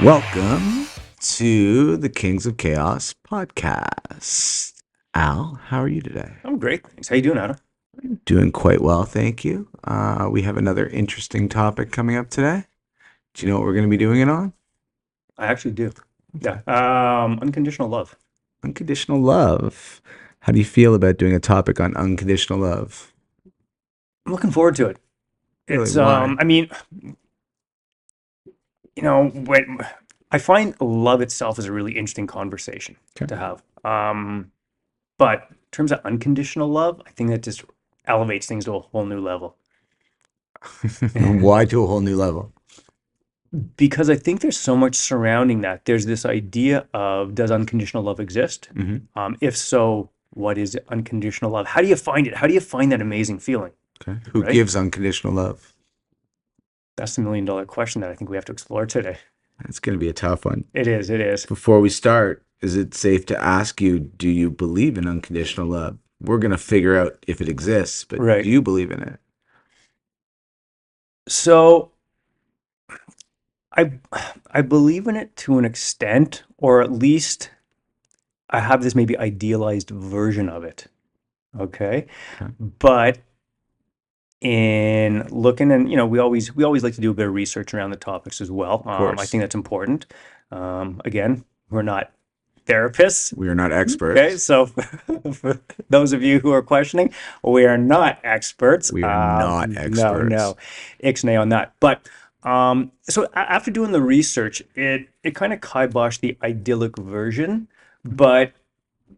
Welcome to the Kings of Chaos podcast. Al, how are you today? I'm great. Thanks. How you doing, Adam? Doing quite well, thank you. We have another interesting topic coming up today. Do you know what we're going to be doing it on? I actually do. Yeah. Unconditional love. Unconditional love. How do you feel about doing a topic on unconditional love? I'm looking forward to it. Really, It's why? I mean, when I find love itself is a really interesting conversation Okay. to have. But in terms of unconditional love, I think that just elevates things to a whole new level. Why to a whole new level? Because I think there's so much surrounding that. There's this idea of, does unconditional love exist? If so, what is unconditional love? How do you find it? How do you find that amazing feeling? Okay. Who Right? gives unconditional love? That's the $1,000,000 question that I think we have to explore today. It's going to be a tough one. It is. It is. Before we start, is it safe to ask you, do you believe in unconditional love? We're going to figure out if it exists, but Right. do you believe in it? So I believe in it to an extent, or at least I have this maybe idealized version of it. Okay. Okay. But in looking, and we always like to do a bit of research around the topics as well. Of course. I think that's important. Again, we're not therapists. We are not experts. Okay, so for those of you who are questioning, we are not experts. We are not experts. No, ixnay on that. But so after doing the research, it kind of kiboshed the idyllic version, but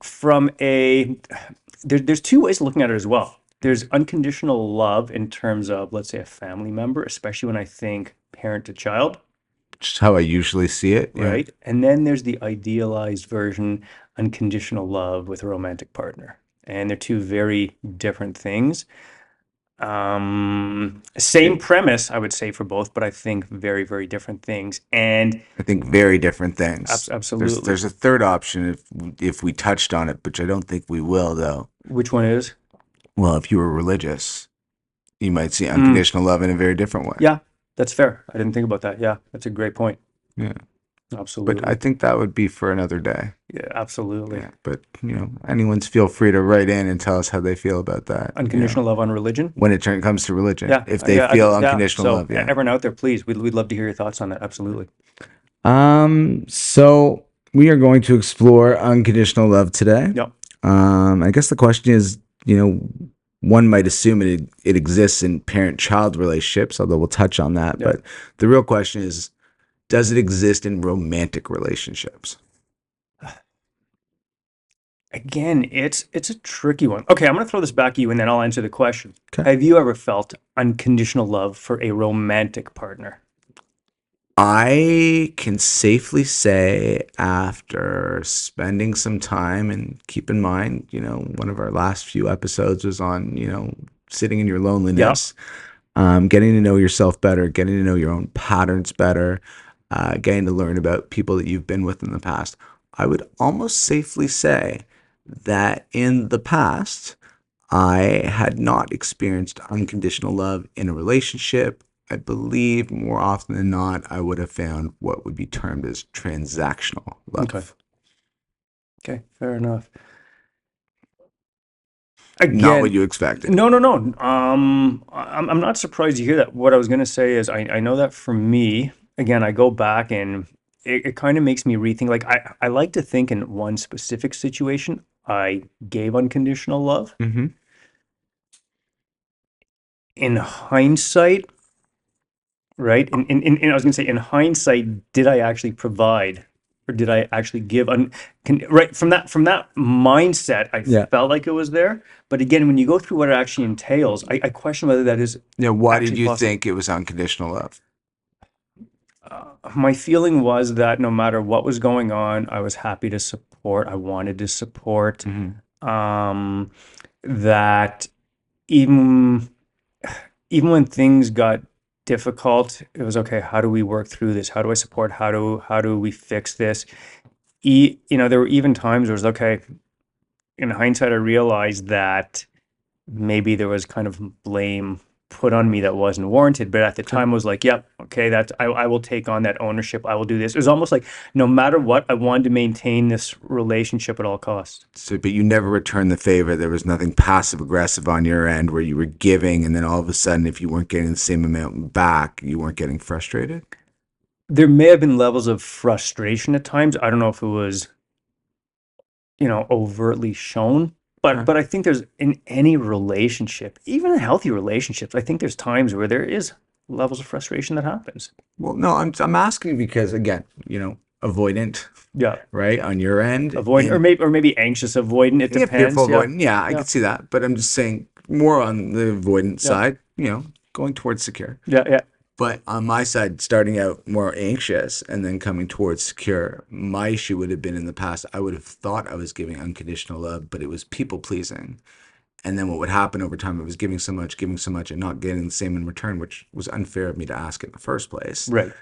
from there's two ways of looking at it as well. There's unconditional love in terms of, let's say, a family member, especially when I think parent to child. Just how I usually see it. Yeah. Right. And then there's the idealized version, unconditional love with a romantic partner. And they're two very different things. Same premise, I would say, for both, but I think very, very different things. And I think very different things. absolutely. There's a third option if we touched on it, which I don't think we will, though. Which one is? Well, if you were religious, you might see unconditional love in a very different way. Yeah, that's fair. I didn't think about that. Yeah, that's a great point. Yeah. Absolutely. But I think that would be for another day. Yeah, absolutely. Yeah. But, anyone's feel free to write in and tell us how they feel about that. Unconditional love on religion? When it comes to religion. Yeah. If they feel unconditional love. So everyone out there, please, we'd love to hear your thoughts on that. Absolutely. So we are going to explore unconditional love today. Yep. I guess the question is, one might assume it exists in parent-child relationships, although we'll touch on that. Yep. But the real question is, does it exist in romantic relationships? Again, it's a tricky one. Okay, I'm going to throw this back at you and then I'll answer the question. Okay. Have you ever felt unconditional love for a romantic partner? I can safely say, after spending some time, and keep in mind, one of our last few episodes was on, sitting in your loneliness, getting to know yourself better, getting to know your own patterns better, getting to learn about people that you've been with in the past. I would almost safely say that in the past, I had not experienced unconditional love in a relationship. I believe more often than not, I would have found what would be termed as transactional love. Okay, fair enough. Again, not what you expected. No. I'm not surprised to hear that. What I was going to say is I know that for me, again, I go back and it kind of makes me rethink. Like I like to think in one specific situation, I gave unconditional love. Mm-hmm. In hindsight, right? I was going to say, in hindsight, did I actually provide, or did I actually give? Right from that mindset, I felt like it was there. But again, when you go through what it actually entails, I question whether that is. Yeah. Why did actually you possible. think it was unconditional love? My feeling was that no matter what was going on, I was happy to support. I wanted to support. Mm-hmm. That even when things got difficult, it was okay. How do we work through this? How do I support? How do we fix this? There were even times where it was okay. In hindsight, I realized that maybe there was kind of blame put on me that wasn't warranted. But at the Okay. time, I was like, yep, okay, I will take on that ownership. I will do this. It was almost like no matter what, I wanted to maintain this relationship at all costs. So, but you never returned the favor. There was nothing passive aggressive on your end where you were giving, and then all of a sudden, if you weren't getting the same amount back, you weren't getting frustrated. There may have been levels of frustration at times. I don't know if it was, overtly shown, Okay. but I think there's in any relationship, even in healthy relationships, I think there's times where there is levels of frustration that happens. Well, no, I'm asking because again, avoidant, Yeah. right, on your end, Avoidant and or maybe anxious avoidant. It yeah, fearful depends. Yeah. avoidant. Yeah, I Yeah. could see that, but I'm just saying more on the avoidant Yeah. side. Going towards secure. Yeah. Yeah. But on my side, starting out more anxious and then coming towards secure, my issue would have been in the past, I would have thought I was giving unconditional love, but it was people pleasing. And then what would happen over time, I was giving so much, and not getting the same in return, which was unfair of me to ask in the first place. Right.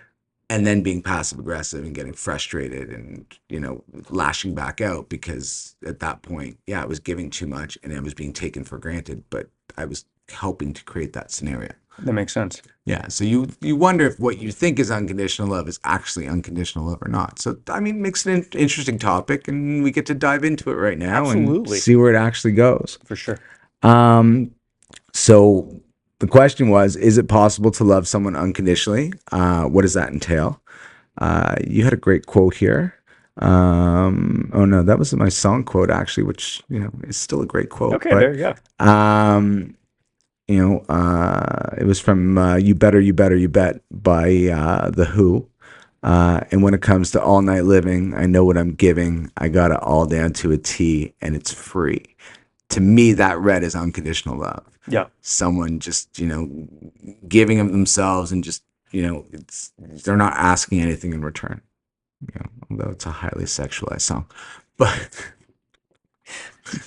And then being passive aggressive and getting frustrated and, lashing back out because at that point, yeah, I was giving too much and I was being taken for granted, but I was helping to create that scenario. That makes sense. Yeah, so you wonder if what you think is unconditional love is actually unconditional love or not. So I mean, makes it an interesting topic, and we get to dive into it right now and Absolutely. see where it actually goes. For sure. So the question was, is it possible to love someone unconditionally? What does that entail? You had a great quote here. Oh no, that was my song quote actually, which is still a great quote. Okay, But there you go. it was from "You Better, You Better, You Bet" by the Who. And when it comes to all night living, I know what I'm giving. I got it all down to a T, and it's free. To me, that read as unconditional love. Yeah. Someone just, giving of themselves and just, they're not asking anything in return. Although it's a highly sexualized song. But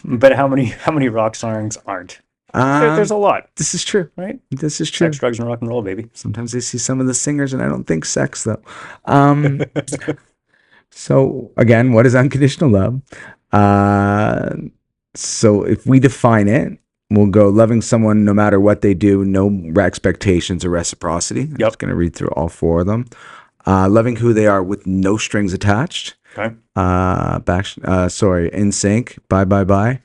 But how many rock songs aren't? There's a lot, this is true. right? This is true. Sex, drugs, and rock and roll, baby. Sometimes I see some of the singers and I don't think sex though. So again, what is unconditional love? So if we define it, we'll go loving someone no matter what they do, no expectations or reciprocity. I'm just going to read through all four of them. Loving who they are with no strings attached. Okay. In sync. Bye, bye, bye.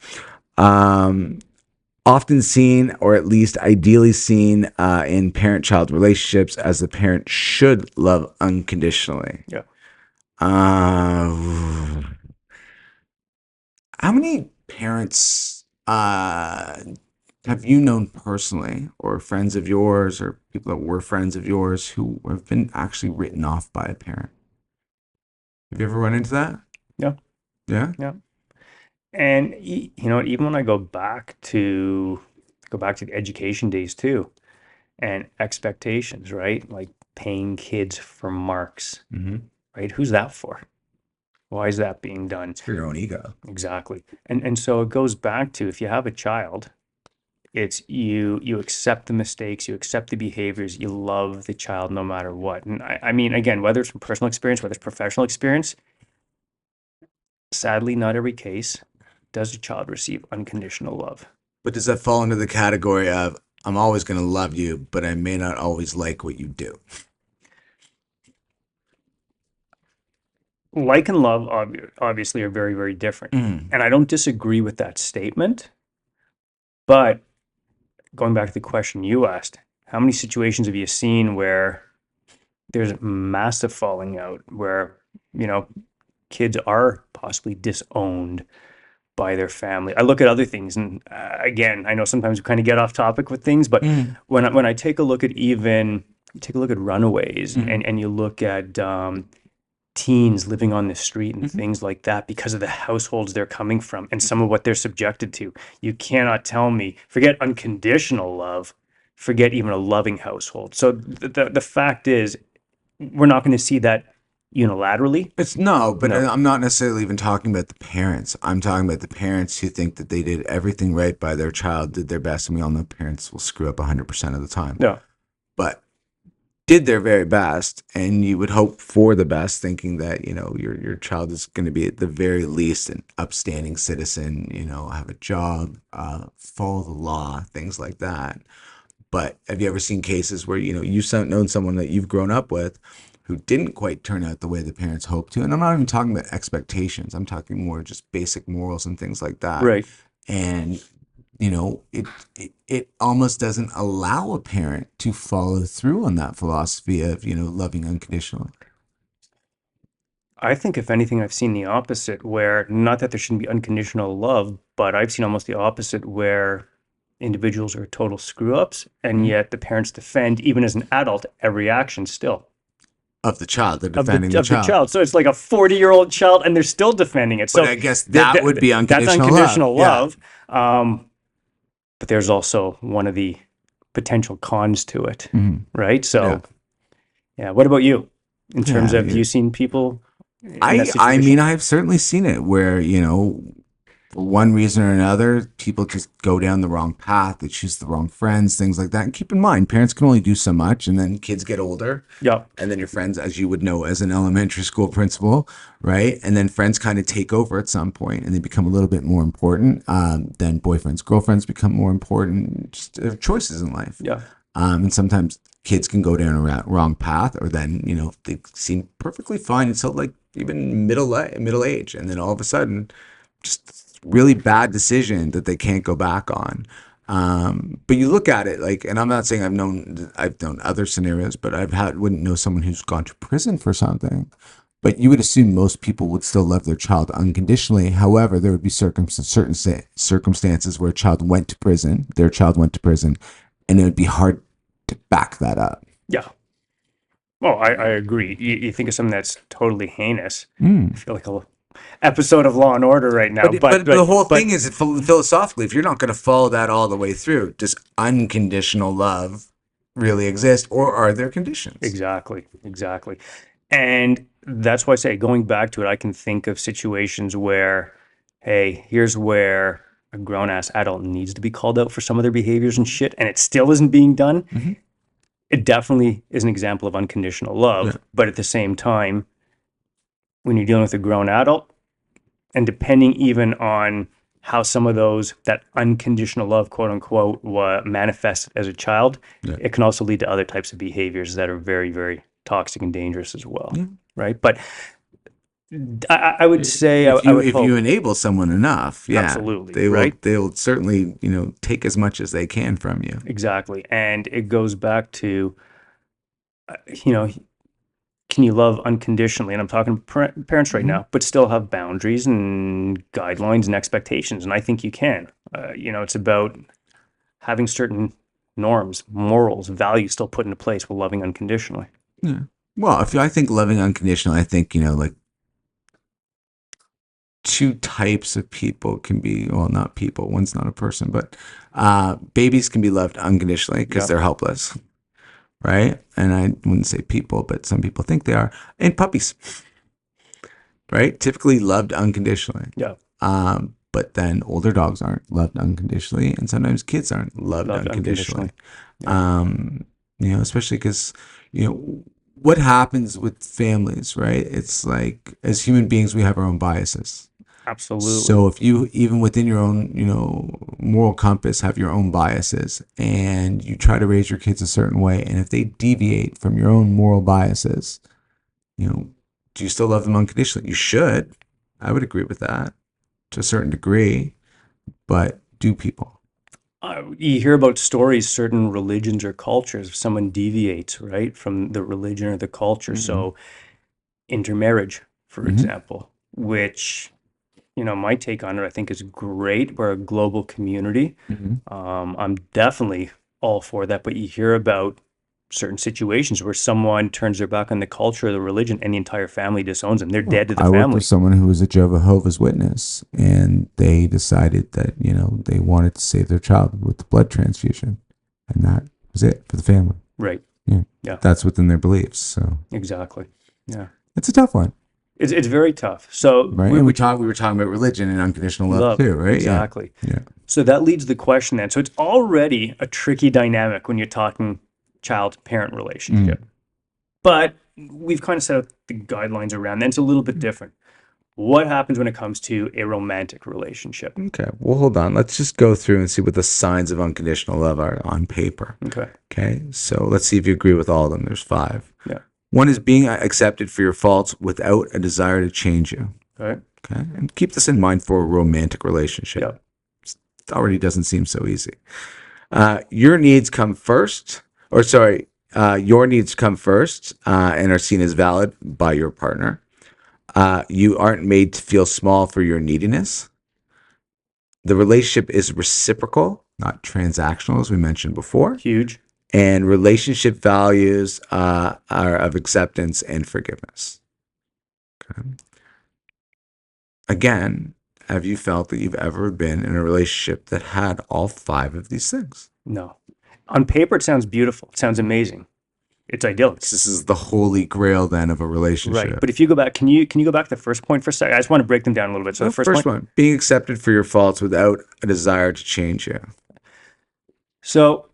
Often seen, or at least ideally seen, in parent-child relationships as the parent should love unconditionally. Yeah. How many parents have you known personally, or friends of yours, or people that were friends of yours who have been actually written off by a parent? Have you ever run into that? Yeah. Yeah? Yeah. And even when I go back to the education days too, and expectations, right? Like paying kids for marks, Mm-hmm. right? Who's that for? Why is that being done? It's for your own ego. Exactly. And so it goes back to, if you have a child, it's you accept the mistakes, you accept the behaviors, you love the child no matter what. And I mean, again, whether it's from personal experience, whether it's professional experience, sadly, not every case does a child receive unconditional love. But does that fall into the category of I'm always going to love you, but I may not always like what you do? Like and love obviously are very, very different. And I don't disagree with that statement. But going back to the question you asked, how many situations have you seen where there's massive falling out, where, kids are possibly disowned by their family? I look at other things, and again, I know sometimes we kind of get off topic with things, but when I take a look at runaways, and you look at teens living on the street and things like that because of the households they're coming from and some of what they're subjected to, you cannot tell me, forget unconditional love, forget even a loving household. So the fact is, we're not going to see that unilaterally. But I'm not necessarily even talking about the parents. I'm talking about the parents who think that they did everything right by their child, did their best, and we all know parents will screw up 100% of the time. Yeah. But did their very best, and you would hope for the best, thinking that your child is going to be at the very least an upstanding citizen, have a job, follow the law, things like that. But have you ever seen cases where, you've known someone that you've grown up with who didn't quite turn out the way the parents hoped to? And I'm not even talking about expectations. I'm talking more just basic morals and things like that. Right. And, it almost doesn't allow a parent to follow through on that philosophy of, loving unconditionally. I think if anything, I've seen the opposite, where not that there shouldn't be unconditional love, but I've seen almost the opposite, where individuals are total screw ups, and yet the parents defend, even as an adult, every action still Of the child, they're of defending the the child. child. So it's like a 40-year-old child, and they're still defending it. But So I guess that would be that's unconditional love. unconditional love. But there's also one of the potential cons to it, right? So, yeah. What about you? In terms of, you seen people in that I situation? mean, I've certainly seen it where, for one reason or another, people just go down the wrong path. They choose the wrong friends, things like that. And keep in mind, parents can only do so much, and then kids get older. Yeah. And then your friends, as you would know as an elementary school principal, right? And then friends kind of take over at some point, and they become a little bit more important. Then boyfriends, girlfriends become more important. Just choices in life. Yeah. And sometimes kids can go down a wrong path, or then, they seem perfectly fine until like even middle age. And then all of a sudden, just really bad decision that they can't go back on. But you look at it like, and I'm not saying I've known other scenarios, but wouldn't know someone who's gone to prison for something. But you would assume most people would still love their child unconditionally. However, there would be certain circumstances where their child went to prison, and it would be hard to back that up. Yeah. Well, I agree. You think of something that's totally heinous. I feel like a episode of Law and Order right now. But the whole thing is, philosophically, if you're not going to follow that all the way through, does unconditional love really exist, or are there conditions? Exactly. And that's why I say, going back to it, I can think of situations where, hey, here's where a grown-ass adult needs to be called out for some of their behaviors and shit, and it still isn't being done. It definitely is an example of unconditional love. Yeah. But at the same time, when you're dealing with a grown adult, and depending even on how some of that unconditional love, quote unquote, manifested as a child, it can also lead to other types of behaviors that are very, very toxic and dangerous as well. Right? But I would say, if you enable someone enough, absolutely, they'll certainly, take as much as they can from you. Exactly. And it goes back to, can you love unconditionally? And I'm talking parents right now, but still have boundaries and guidelines and expectations. And I think you can. It's about having certain norms, morals, values still put into place while loving unconditionally. Yeah. Well, I think loving unconditionally, I think, like two types of people can be, well, not people, one's not a person, but babies can be loved unconditionally because they're helpless. Right? And I wouldn't say people, but some people think they are. And puppies, right? Typically loved unconditionally. Yeah. But then older dogs aren't loved unconditionally, and sometimes kids aren't loved unconditionally. Yeah. Especially because, what happens with families, right? It's like, as human beings, we have our own biases. Absolutely. So if you, even within your own, moral compass, have your own biases, and you try to raise your kids a certain way, and if they deviate from your own moral biases, do you still love them unconditionally? You should. I would agree with that to a certain degree, but do people? You hear about stories, certain religions or cultures, if someone deviates, right, from the religion or the culture. So intermarriage, for example, which... my take on it, I think, is great. We're a global community. I'm definitely all for that. But you hear about certain situations where someone turns their back on the culture or the religion, and the entire family disowns them. They're dead to the family. I worked with someone who was a Jehovah's Witness, and they decided that, they wanted to save their child with the blood transfusion. And that was it for the family. Right. Yeah. That's within their beliefs. So exactly. Yeah. It's a tough one. It's very tough. So right, and we were talking about religion and unconditional love too, right? Exactly. Yeah. So that leads to the question then. So it's already a tricky dynamic when you're talking child-parent relationship. But we've kind of set up the guidelines around that. It's a little bit different. What happens when it comes to a romantic relationship? Okay. Well, hold on. Let's just go through and see what the signs of unconditional love are on paper. Okay. Okay. So let's see if you agree with all of them. There's 5. Yeah. One is being accepted for your faults without a desire to change you. All right. Okay. And keep this in mind for a romantic relationship. Yeah. It already doesn't seem so easy. Your needs come first, or sorry, your needs come first and are seen as valid by your partner. You aren't made to feel small for your neediness. The relationship is reciprocal, not transactional, as we mentioned before. Huge. And relationship values are of acceptance and forgiveness. Okay. Again, have you felt that you've ever been in a relationship that had all 5 of these things? No. On paper, it sounds beautiful. It sounds amazing. It's idyllic. This is the holy grail then of a relationship. Right. But if you go back, can you go back to the first point for a second? I just want to break them down a little bit. So the first point. one, being accepted for your faults without a desire to change you. So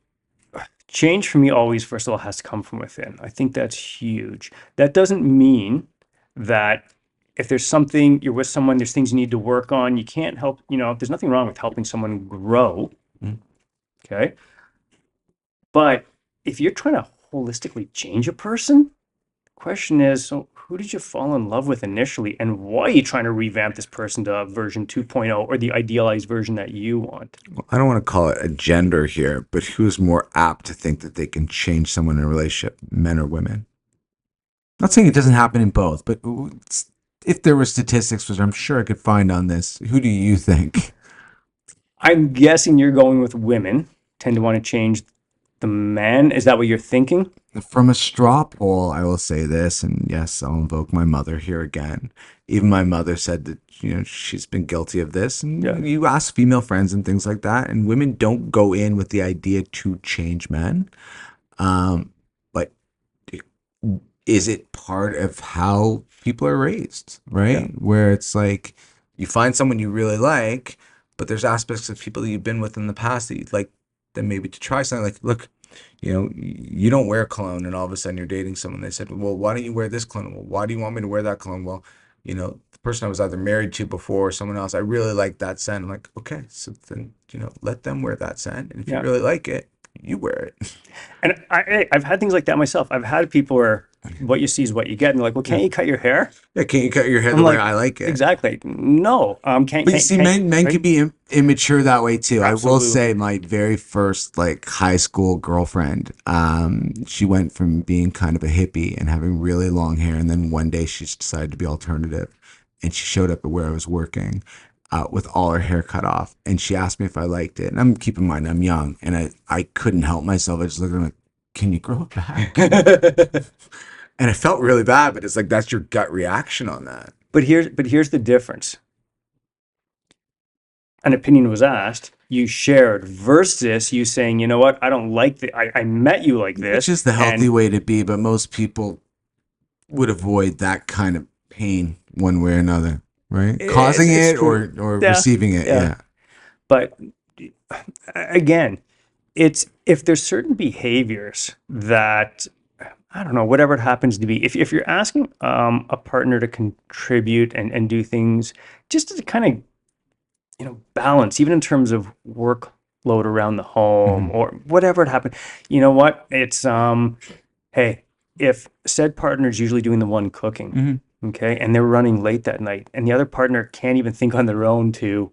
change for me always, first of all, has to come from within. I think that's huge. That doesn't mean that if there's something, you're with someone, there's things you need to work on, you can't help, there's nothing wrong with helping someone grow. Mm. Okay. But if you're trying to holistically change a person, the question is, so who did you fall in love with initially, and why are you trying to revamp this person to version 2.0 or the idealized version that you want? Well, I don't want to call it a gender here, but who's more apt to think that they can change someone in a relationship, men or women? Not saying it doesn't happen in both, but if there were statistics, which I'm sure I could find on this, who do you think? I'm guessing you're going with women tend to want to change the man. Is that what you're thinking? From a straw poll, I will say this, and yes, I'll invoke my mother here again. Even my mother said that, she's been guilty of this. And Yeah. you ask female friends and things like that, and women don't go in with the idea to change men. But is it part of how people are raised, right? Yeah. Where it's like you find someone you really like, but there's aspects of people that you've been with in the past that you'd like them maybe to try something. Like, look, you don't wear cologne, and all of a sudden you're dating someone. They said, well, why don't you wear this cologne? Well, why do you want me to wear that cologne? Well, the person I was either married to before or someone else, I really like that scent. I'm like, okay, so then, let them wear that scent. And if Yeah. you really like it, you wear it. And I've had things like that myself. I've had people where what you see is what you get, and they're like, "Well, can't you cut your hair?" Yeah, can't you cut your hair I'm the way like, I like it? Exactly. No. Can't. But you see, men right? can be immature that way too. I will Absolutely. say, my very first high school girlfriend, she went from being kind of a hippie and having really long hair, and then one day she decided to be alternative, and she showed up at where I was working, with all her hair cut off, and she asked me if I liked it. And keep in mind, I'm young, and I couldn't help myself. I just looked at her like, "Can you grow it back?" And it felt really bad, but it's like that's your gut reaction on that. But here's the difference. An opinion was asked, you shared, versus you saying, you know what, I don't like I met you like this. Which is the healthy and way to be, but most people would avoid that kind of pain one way or another, right? Causing it's it true. or Yeah, receiving it, yeah. yeah. But again, it's if there's certain behaviors that I don't know, whatever it happens to be. If you're asking a partner to contribute and do things just to kind of balance, even in terms of workload around the home or whatever it happened, you know what? It's hey, if said partner is usually doing the one cooking, okay, and they're running late that night, and the other partner can't even think on their own to,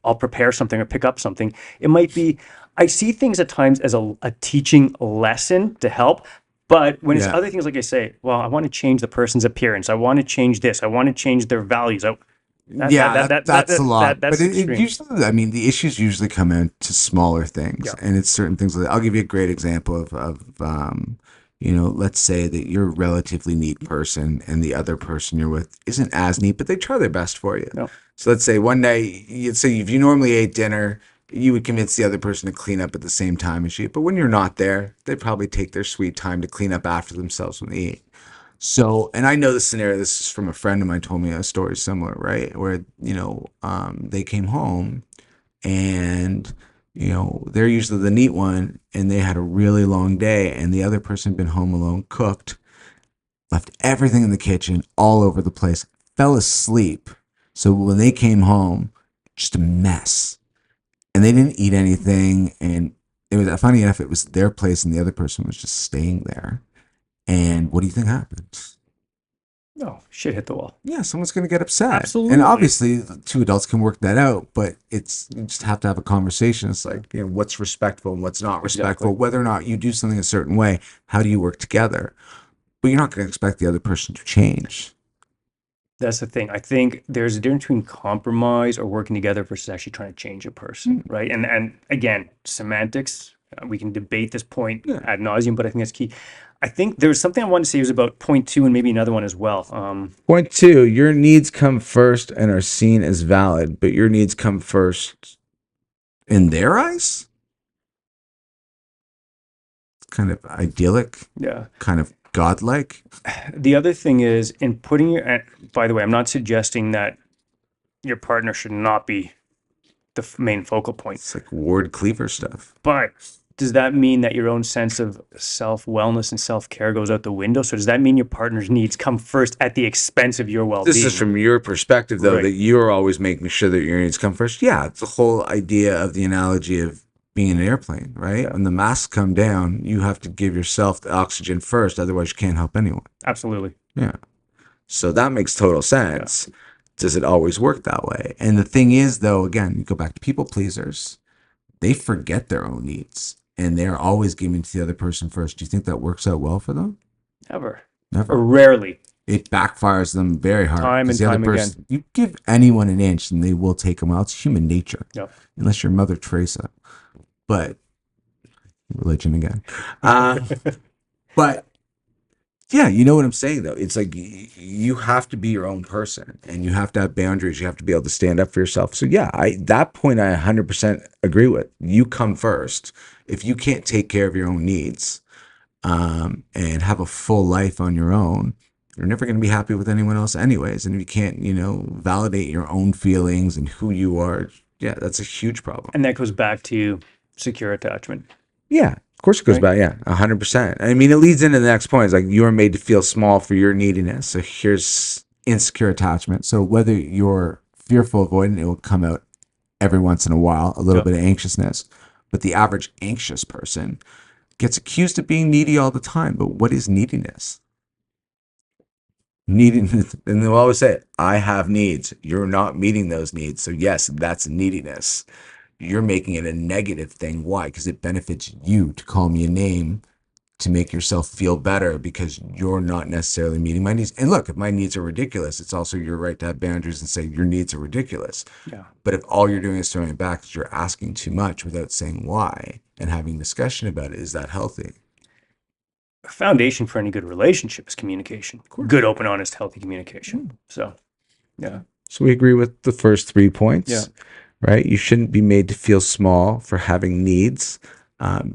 I'll prepare something or pick up something. It might be. I see things at times as a teaching lesson to help. But when it's Yeah. other things, like I say, well, I want to change the person's appearance. I want to change this. I want to change their values. That's a lot. That's But it extreme. usually, I mean, the issues usually come into smaller things, Yeah. and it's certain things. I'll give you a great example of let's say that you're a relatively neat person, and the other person you're with isn't as neat, but they try their best for you. No. So let's say one day, you'd say if you normally ate dinner, you would convince the other person to clean up at the same time as you. But when you're not there, they probably take their sweet time to clean up after themselves when they eat. So, and I know this scenario, this is from a friend of mine told me a story similar, right? Where, they came home and, they're usually the neat one and they had a really long day and the other person had been home alone, cooked, left everything in the kitchen all over the place, fell asleep. So when they came home, just a mess, and they didn't eat anything, and it was funny enough. It was their place, and the other person was just staying there. And what do you think happened? Oh, shit hit the wall. Yeah, someone's going to get upset. Absolutely. And obviously, the two adults can work that out, but it's you just have to have a conversation. It's like, what's respectful and what's not respectful, Exactly. whether or not you do something a certain way, how do you work together? But you're not going to expect the other person to change. That's the thing. I think there's a difference between compromise or working together versus actually trying to change a person, right? And again, semantics. We can debate this point Yeah. ad nauseum, but I think that's key. I think there was something I wanted to say was about point two and maybe another one as well. Point two, your needs come first and are seen as valid, but your needs come first in their eyes? Kind of idyllic, Yeah. kind of godlike. The other thing is in putting your, by the way, I'm not suggesting that your partner should not be the main focal point. It's like Ward Cleaver stuff. But does that mean that your own sense of self-wellness and self-care goes out the window? So does that mean your partner's needs come first at the expense of your well-being? This is from your perspective, though, Right. that you're always making sure that your needs come first. Yeah, it's the whole idea of the analogy of being in an airplane, right? Yeah. When the masks come down, you have to give yourself the oxygen first, otherwise you can't help anyone. Absolutely. Yeah. So that makes total sense. Does it always work that way? And the thing is, though, again, you go back to people pleasers, they forget their own needs and they're always giving to the other person first. Do you think that works out well for them? Never. Never. Or rarely. It backfires them very hard. Time 'cause and the other time person, you give anyone an inch and they will take them out. It's human nature. Yep. Unless you're Mother Teresa. But religion again. But yeah, you know what I'm saying, though. It's like you have to be your own person and you have to have boundaries. You have to be able to stand up for yourself. So yeah, that point I 100% agree with. You come first. If you can't take care of your own needs and have a full life on your own, you're never going to be happy with anyone else anyways. And if you can't, validate your own feelings and who you are, yeah, that's a huge problem. And that goes back to secure attachment. Yeah, of course it goes Right. back. Yeah, 100%. I mean, it leads into the next point. It's like you are made to feel small for your neediness. So here's insecure attachment. So whether you're fearful, avoidant, it will come out every once in a while, a little Yep. bit of anxiousness. But the average anxious person gets accused of being needy all the time. But what is neediness? Neediness, and they'll always say, I have needs. You're not meeting those needs. So yes, that's neediness. You're making it a negative thing. Why? Because it benefits you to call me a name to make yourself feel better because you're not necessarily meeting my needs. And look, if my needs are ridiculous, it's also your right to have boundaries and say your needs are ridiculous. Yeah. But if all you're doing is throwing it back, you're asking too much without saying why and having discussion about it, is that healthy? A foundation for any good relationship is communication. Good, open, honest, healthy communication. So, yeah. So we agree with the first 3 points. Yeah. Right? You shouldn't be made to feel small for having needs,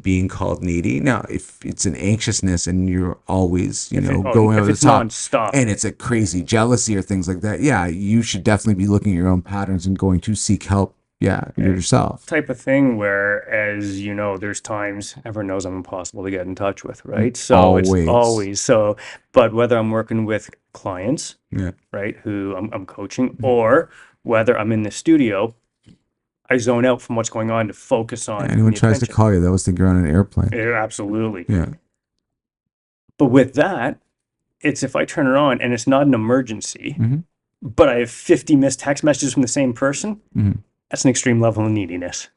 being called needy. Now, if it's an anxiousness and you're always, going over the top, nonstop, and it's a crazy jealousy or things like that, yeah, you should definitely be looking at your own patterns and going to seek help. Yeah, yourself. Type of thing where, as you know, there's times everyone knows I'm impossible to get in touch with, right? So it's always so. But whether I'm working with clients, Yeah. right, who I'm coaching, or whether I'm in the studio, I zone out from what's going on to focus on. Anyone the tries to attention. call you, they always think you're on an airplane. Yeah, absolutely. Yeah. But with that, it's if I turn it on and it's not an emergency, Mhm. but I have 50 missed text messages from the same person, Mhm. that's an extreme level of neediness.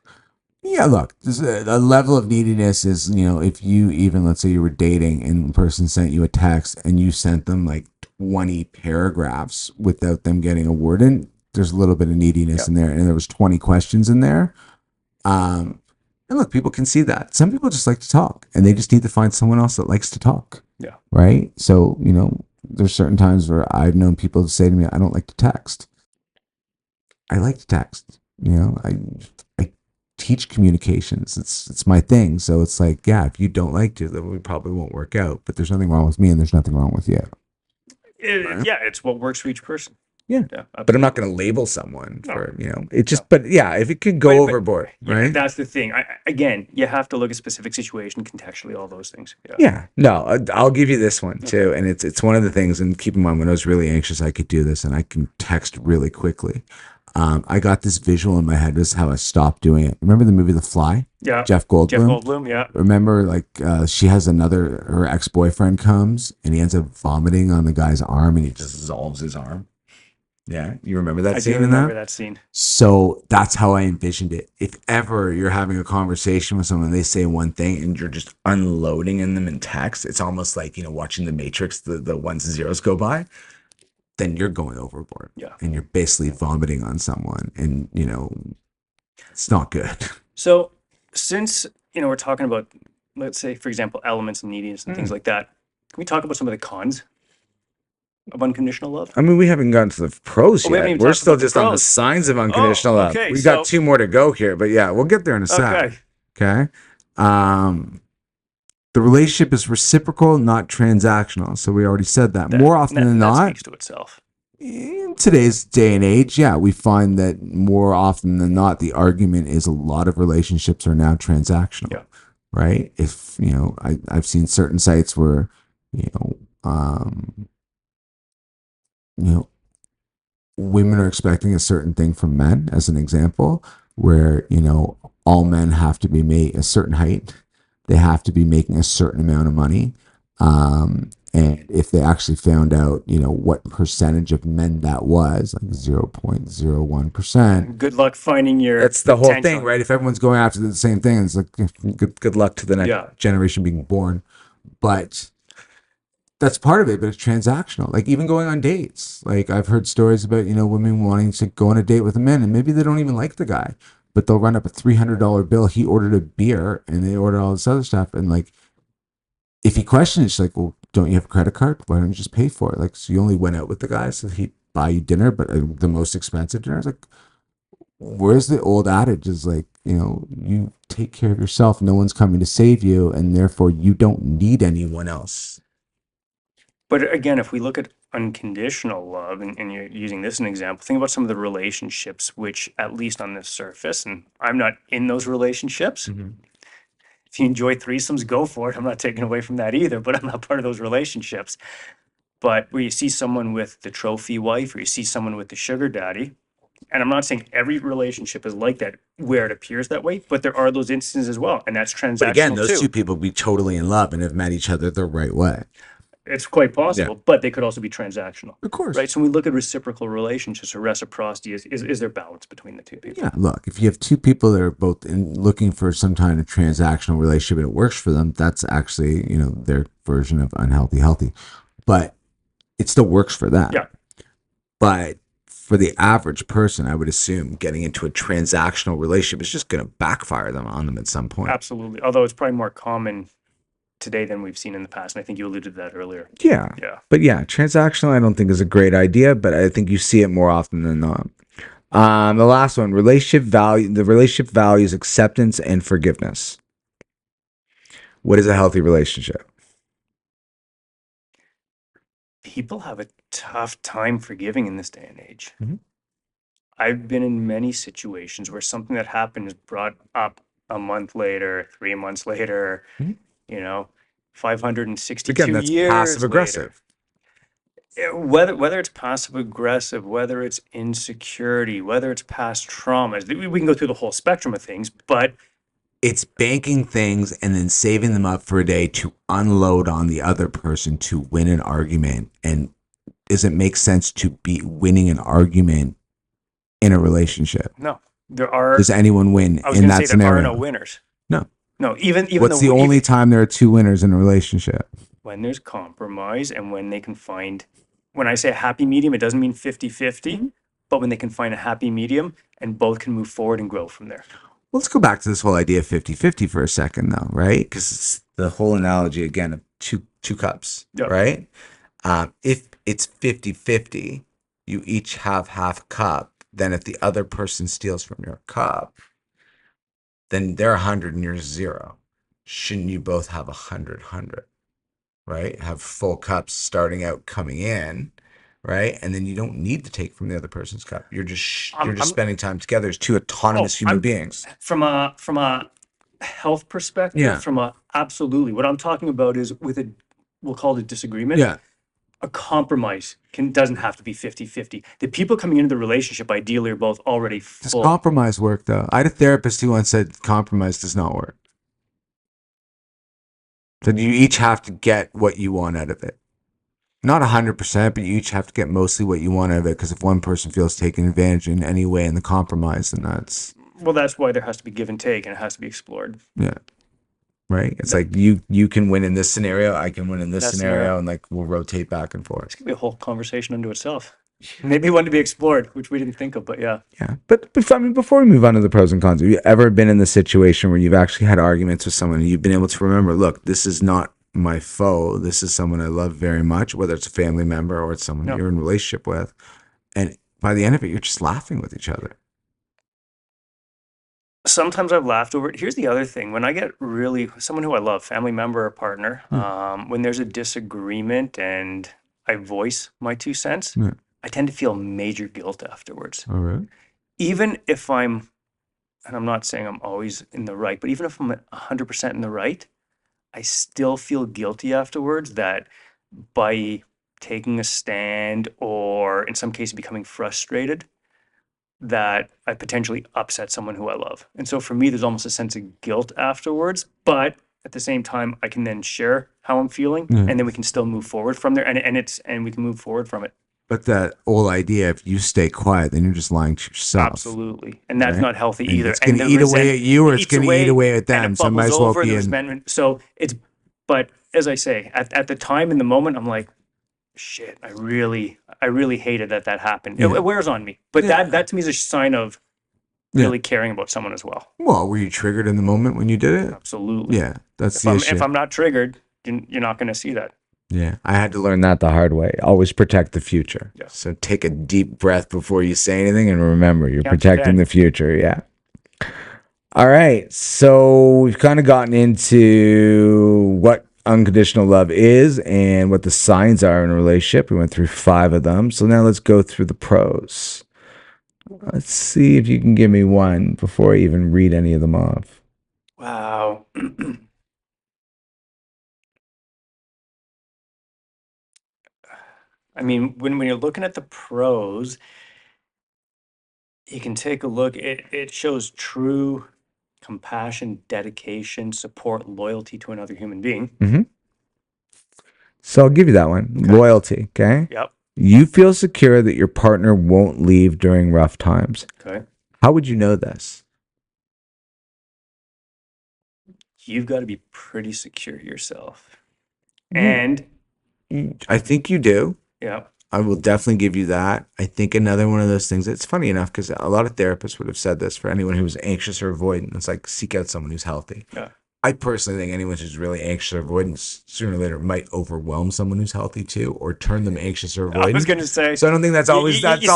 Yeah, look, there's a level of neediness is, if you even, let's say you were dating and the person sent you a text and you sent them like 20 paragraphs without them getting a word in, there's a little bit of neediness in there. And there was 20 questions in there. And look, people can see that. Some people just like to talk and they just need to find someone else that likes to talk. Yeah. Right. So, there's certain times where I've known people say to me, I don't like to text. I like to text. I teach communications. It's my thing. So it's like, yeah, if you don't like to, then we probably won't work out. But there's nothing wrong with me and there's nothing wrong with you. Yeah, it's what works for each person. Yeah. Yeah, But I'm not absolutely. going to label someone No, for, it no. just, but yeah, if it could go But overboard, yeah, right? that's the thing. Again, you have to look at specific situation, contextually, all those things. Yeah. Yeah, no, I'll give you this one Okay. too, and it's one of the things. And keep in mind, when I was really anxious, I could do this, and I can text really quickly. I got this visual in my head. This is how I stopped doing it. Remember the movie The Fly? Yeah. Jeff Jeff Goldblum. Goldblum. Yeah. Remember, like she has her ex boyfriend comes, and he ends up vomiting on the guy's arm, and he just dissolves his arm. Yeah, you remember that I do scene in that? remember that scene. So that's how I envisioned it. If ever you're having a conversation with someone, they say one thing and you're just unloading in them in text, it's almost like, watching the Matrix, the ones and zeros go by, then you're going overboard Yeah. and you're basically vomiting on someone. And, it's not good. So since we're talking about, let's say, for example, elements and neediness and things like that, can we talk about some of the cons of unconditional love? I mean, we haven't gotten to the pros Oh, we haven't yet. even We're talked still about the just on the pros. signs of Oh, unconditional love. okay. We got So, two more to go here, but yeah, we'll get there in a sec. okay. Okay. Um, the relationship is reciprocal, not transactional. So we already said that. More often than That not, speaks to itself. in today's day and age, yeah, we find that more often than not, the argument is a lot of relationships are now transactional, Yeah. right? If, I've seen certain sites where, you know, um, you know, women are expecting a certain thing from men, as an example, where, all men have to be made a certain height. They have to be making a certain amount of money. And if they actually found out, what percentage of men that was, like 0.01%, Good luck finding your that's the whole thing, potential. right? If everyone's going after the same thing, it's like good luck to the next Yeah. generation being born. But that's part of it, but it's transactional. Like even going on dates. Like I've heard stories about, women wanting to go on a date with a man and maybe they don't even like the guy, but they'll run up a $300 bill. He ordered a beer and they ordered all this other stuff. And like, if he questions, she's like, well, don't you have a credit card? Why don't you just pay for it? Like, so you only went out with the guy so he'd buy you dinner, but the most expensive dinner. It's like, where's the old adage is like, you take care of yourself. No one's coming to save you. And therefore you don't need anyone else. But again, if we look at unconditional love, and you're using this as an example, think about some of the relationships which, at least on the surface, and I'm not in those relationships. If you enjoy threesomes, go for it. I'm not taking away from that either, but I'm not part of those relationships. But where you see someone with the trophy wife or you see someone with the sugar daddy, and I'm not saying every relationship is like that where it appears that way, but there are those instances as well, and that's But again, transactional those two too. people be totally in love and have met each other the right way. It's quite Yeah, possible, but they could also be transactional, of course. right? So when we look at reciprocal relationships or reciprocity, is there balance between the two people? Yeah, look, if you have two people that are both looking for some kind of transactional relationship and it works for them, that's actually, their version of unhealthy, healthy. But it still works for them. Yeah. But for the average person, I would assume getting into a transactional relationship is just going to backfire on them at some point. Absolutely. Although it's probably more common today than we've seen in the past. And I think you alluded to that earlier. Yeah. Yeah. But yeah, transactional, I don't think is a great idea, but I think you see it more often than not. The last one, the relationship values acceptance and forgiveness. What is a healthy relationship? People have a tough time forgiving in this day and age. Mhm. I've been in many situations where something that happened is brought up a month later, 3 months later, Mhm. you know, Again, 562 that's years passive later. aggressive. Whether it's passive aggressive, whether it's insecurity, whether it's past traumas, we can go through the whole spectrum of things, but It's banking things and then saving them up for a day to unload on the other person to win an argument. And does it make sense to be winning an argument in a relationship? no, there are, Does anyone win I was in going to say that there are no scenario? winners. No. No, even What's the only time there are two winners in a relationship? when there's compromise and when they can find, when I say a happy medium, it doesn't mean 50-50, but when they can find a happy medium and both can move forward and grow from there. Let's go back to this whole idea of 50-50 for a second, though, right? Because it's the whole analogy, again, of two cups, Yep. right? If it's 50-50, you each have half a cup. Then if the other person steals from your cup, then they're 100 and you're 0. Shouldn't you both have 100, right? Have full cups starting out coming in, right? And then you don't need to take from the other person's cup. You're just I'm, I'm spending time together as two autonomous oh, human I'm beings. from a health perspective, Yeah, from a absolutely. What I'm talking about is with a, we'll call it a disagreement. yeah. A compromise doesn't have to be 50-50. The people coming into the relationship ideally are both already Does full. compromise work though? I had a therapist who once said compromise does not work. That you each have to get what you want out of it. Not 100%, but you each have to get mostly what you want out of it. Because if one person feels taken advantage in any way in the compromise, then that's Well, that's why there has to be give and take, and it has to be explored. yeah, right. It's like you can win in this scenario, I can win in this That scenario. scenario, and like we'll rotate back and forth. This could be a whole conversation unto itself. Maybe one to be explored, which we didn't think of, but yeah. Yeah, but I mean, before we move on to the pros and cons, have you ever been in the situation where you've actually had arguments with someone and you've been able to remember, look, this is not my foe. This is someone I love very much, whether it's a family member or it's someone No. you're in a relationship with. And by the end of it, you're just laughing with each other. Sometimes I've laughed over it. Here's the other thing. When I get really someone who I love, family member or partner, when there's a disagreement and I voice my 2 cents, Yeah. I tend to feel major guilt afterwards. All right. Even if I'm, and I'm not saying I'm always in the right, but even if I'm 100% in the right, I still feel guilty afterwards that by taking a stand or in some cases becoming frustrated, that I potentially upset someone who I love. And so for me, there's almost a sense of guilt afterwards, but at the same time, I can then share how I'm feeling Yeah. and then we can still move forward from there and we can move forward from it. But that whole idea, if you stay quiet, then you're just lying to yourself. Absolutely. And that's Right? not healthy And either. it's going And to the eat away at you, or it's eats going to eat away at them. and it So it might bubbles as well over, be the in. resentment. So it's, but as I say, at the time in the moment, I'm like, shit, I really hated that happened. Yeah. It wears on me. But Yeah. that to me is a sign of really caring about someone as well. Well, were you triggered in the moment when you did it? Absolutely. Yeah, that's If the I'm issue. if I'm not triggered, you're not going to see that. Yeah, I had to learn that the hard way. Always protect the future. Yeah. So take a deep breath before you say anything, and remember, you're Count to protecting 10. the future. Yeah. All right. So we've kind of gotten into what unconditional love is and what the signs are in a relationship. We went through 5 of them. So now let's go through the pros. Let's see if you can give me one before I even read any of them off. Wow. I mean, when you're looking at the pros, you can take a look. It shows true compassion, dedication, support, loyalty to another human being. Mm-hmm. So I'll give you that one. Okay. Loyalty. Okay. Yep. You feel secure that your partner won't leave during rough times. Okay. How would you know this? You've got to be pretty secure yourself. And I think you do. yeah. I will definitely give you that. I think another one of those things, it's funny enough because a lot of therapists would have said this for anyone who's anxious or avoidant. It's like seek out someone who's healthy. Yeah. I personally think anyone who's really anxious or avoidant sooner or later might overwhelm someone who's healthy too, or turn them anxious or avoidant. I was going to say. So I don't think that's always. You I see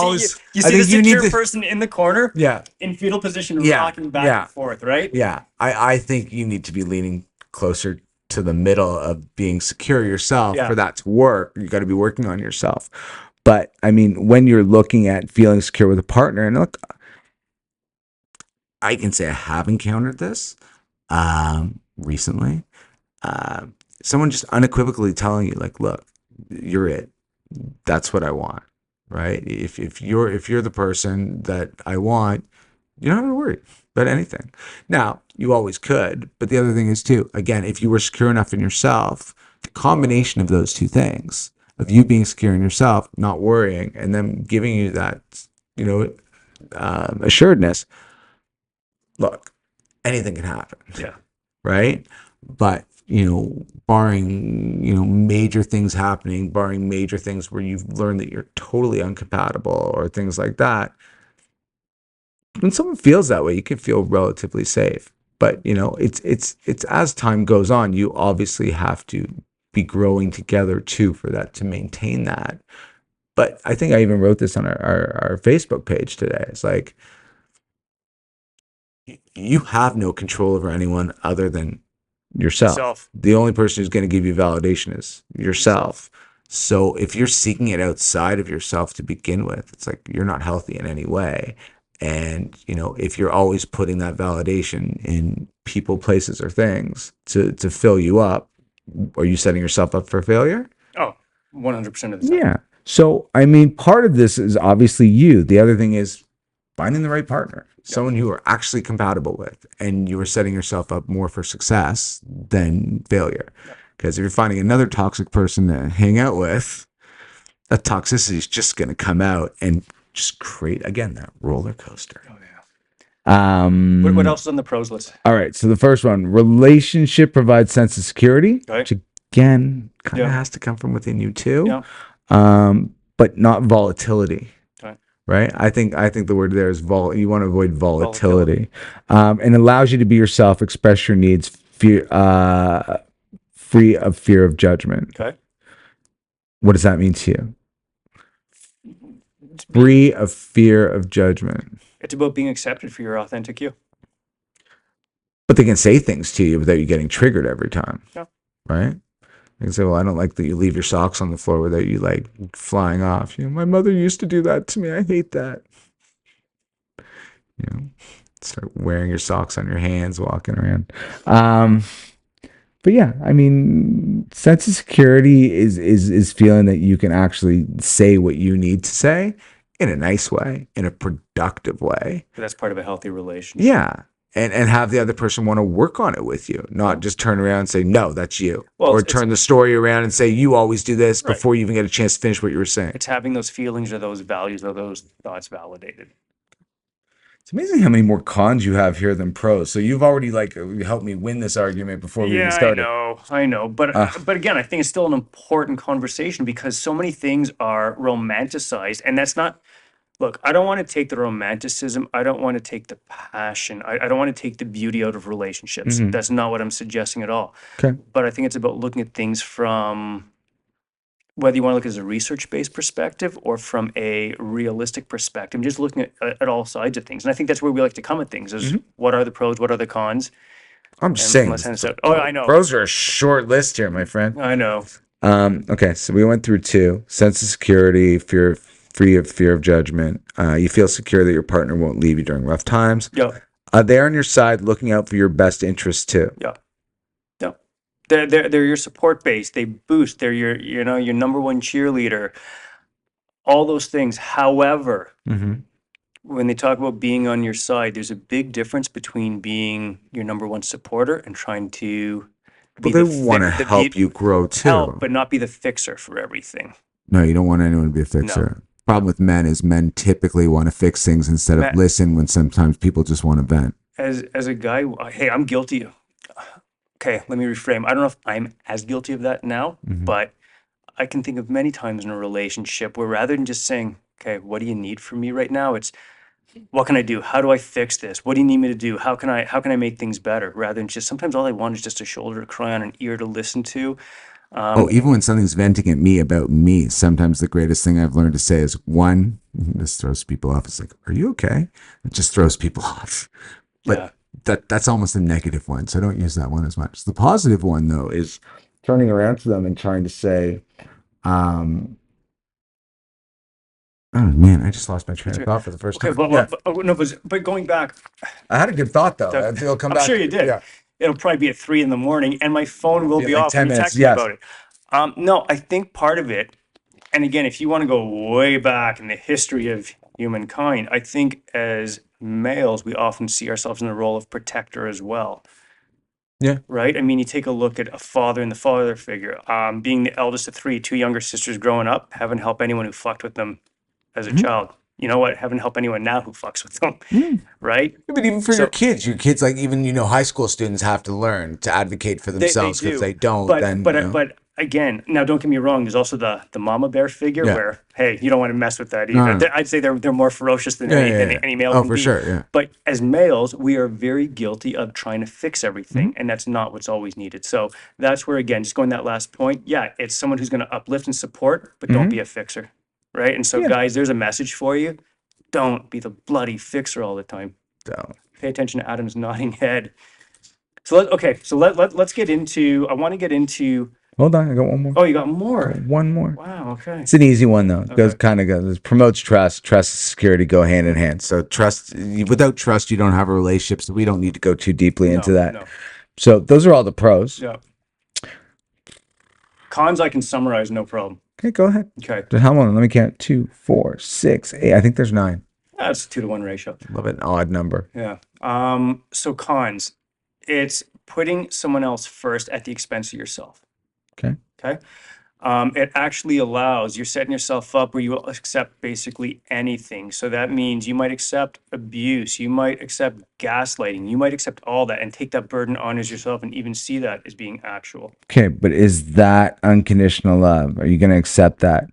think the you need secure to. person in the corner, Yeah. in fetal position, Yeah. rocking back Yeah. and forth, right? Yeah. I think you need to be leaning closer to the middle of being secure yourself Yeah. for that to work. You got to be working on yourself. But I mean, when you're looking at feeling secure with a partner, and look, I can say I have encountered this recently. Someone just unequivocally telling you, like, look, you're it. That's what I want, right? If you're the person that I want, you don't have to worry about anything. Now, you always could, but the other thing is too, again, if you were secure enough in yourself, the combination of those two things, of you being secure in yourself, not worrying, and them giving you that, assuredness, look, anything can happen. Yeah. Right? But, barring, major things happening, barring major things where you've learned that you're totally incompatible or things like that, when someone feels that way, you can feel relatively safe. But, it's as time goes on, you obviously have to be growing together too for that to maintain that. But I think I even wrote this on our Facebook page today. It's like, you have no control over anyone other than yourself. The only person who's going to give you validation is yourself. So if you're seeking it outside of yourself to begin with, it's like you're not healthy in any way. And, if you're always putting that validation in people, places, or things to fill you up, are you setting yourself up for failure? Oh, 100% of the time. Yeah. So, I mean, part of this is obviously you. The other thing is finding the right partner, someone who are actually compatible with, and you are setting yourself up more for success than failure. Because if you're finding another toxic person to hang out with, that toxicity is just going to come out and just create, again, that roller coaster. Oh, yeah. What Um, else is on the pros list? all right. So the first one, relationship provides sense of security, Okay. which again kind of Yeah. has to come from within you too. Yeah. But not volatility. Okay. Right. I think the word there is you want to avoid volatility. And allows you to be yourself, express your needs, free of fear of judgment. Okay. What does that mean to you? Free of fear of judgment. It's about being accepted for your authentic you. But they can say things to you without you getting triggered every time. Yeah. Right? They can say, well, I don't like that you leave your socks on the floor without you like flying off. My mother used to do that to me. I hate that. Start wearing your socks on your hands, walking around. But yeah, I mean, sense of security is feeling that you can actually say what you need to say in a nice way, in a productive way. That's part of a healthy relationship. Yeah. And have the other person want to work on it with you, not just turn around and say, no, that's you. Well, or turn the story around and say, you always do this Right. before you even get a chance to finish what you were saying. It's having those feelings or those values or those thoughts validated. It's amazing how many more cons you have here than pros. So you've already helped me win this argument before we even started. I know. But again, I think it's still an important conversation because so many things are romanticized, and that's not. Look, I don't want to take the romanticism. I don't want to take the passion. I don't want to take the beauty out of relationships. Mhm. That's not what I'm suggesting at all. Okay. But I think it's about looking at things from whether you want to look as a research-based perspective or from a realistic perspective, just looking at all sides of things. And I think that's where we like to come at things is what are the pros, what are the cons? I'm just saying. Oh, I know. Pros are a short list here, my friend. I know. Okay, so we went through 2: sense of security, free of fear of judgment. You feel secure that your partner won't leave you during rough times. Yeah. They're on your side, looking out for your best interests too. Yeah. Yeah. They're your support base. They boost. They're your number one cheerleader. All those things. However, when they talk about being on your side, there's a big difference between being your number one supporter and trying to But they want to help you grow too. help, but not be the fixer for everything. No, you don't want anyone to be a fixer. Problem with men is men typically want to fix things instead of listen when sometimes people just want to vent. As a guy, hey, I'm guilty. Okay, let me reframe. I don't know if I'm as guilty of that now, but I can think of many times in a relationship where rather than just saying, okay, what do you need from me right now? It's what can I do? How do I fix this? What do you need me to do? How can I make things better? Rather than just sometimes all I want is just a shoulder to cry on, an ear to listen to. Even when something's venting at me about me, sometimes the greatest thing I've learned to say is, one, this throws people off. It's like, are you okay? It just throws people off. But that's almost a negative one. So I don't use that one as much. The positive one, though, is turning around to them and trying to say, oh man, I just lost my train of thought for the first time. But going back, I had a good thought though. It'll come back. I'm sure you did. Yeah. It'll probably be at 3 a.m, and my phone will be like off 10 when you minutes, text me about it. No, I think part of it, and again, if you want to go way back in the history of humankind, I think as males, we often see ourselves in the role of protector as well. Yeah. Right? I mean, you take a look at a father and the father figure. Being the eldest of 3, 2 younger sisters growing up, haven't helped anyone who fucked with them as a child. You know what? Haven't helped anyone now who fucks with them. Right? Yeah, but even for your kids, like even, high school students have to learn to advocate for themselves because they don't. But again, now don't get me wrong. There's also the mama bear figure where, hey, you don't want to mess with that either. No. I'd say they're more ferocious than any male can be. Oh, for sure, yeah. But as males, we are very guilty of trying to fix everything, and that's not what's always needed. So that's where, again, just going that last point, it's someone who's going to uplift and support, but don't be a fixer, right? And so, guys, there's a message for you. Don't be the bloody fixer all the time. Don't. Pay attention to Adam's nodding head. So let's get into. I want to get into Hold on, I got one more. Oh, you got more. One more. Wow. Okay. It's an easy one though. It goes Okay. kind of goes promotes trust. Trust and security go hand in hand. So trust, without trust, you don't have a relationship. So we don't need to go too deeply into No. that. No. So those are all the pros. Yeah. Cons I can summarize, no problem. Okay, go ahead. Okay. How long? Let me count. 2, 4, 6, 8. I think there's 9. That's 2-to-1 ratio. Love an odd number. Yeah. So cons, it's putting someone else first at the expense of yourself. Okay. Okay. It actually allows, you're setting yourself up where you will accept basically anything. So that means you might accept abuse, you might accept gaslighting, you might accept all that and take that burden on as yourself and even see that as being actual. Okay, but is that unconditional love? Are you going to accept that?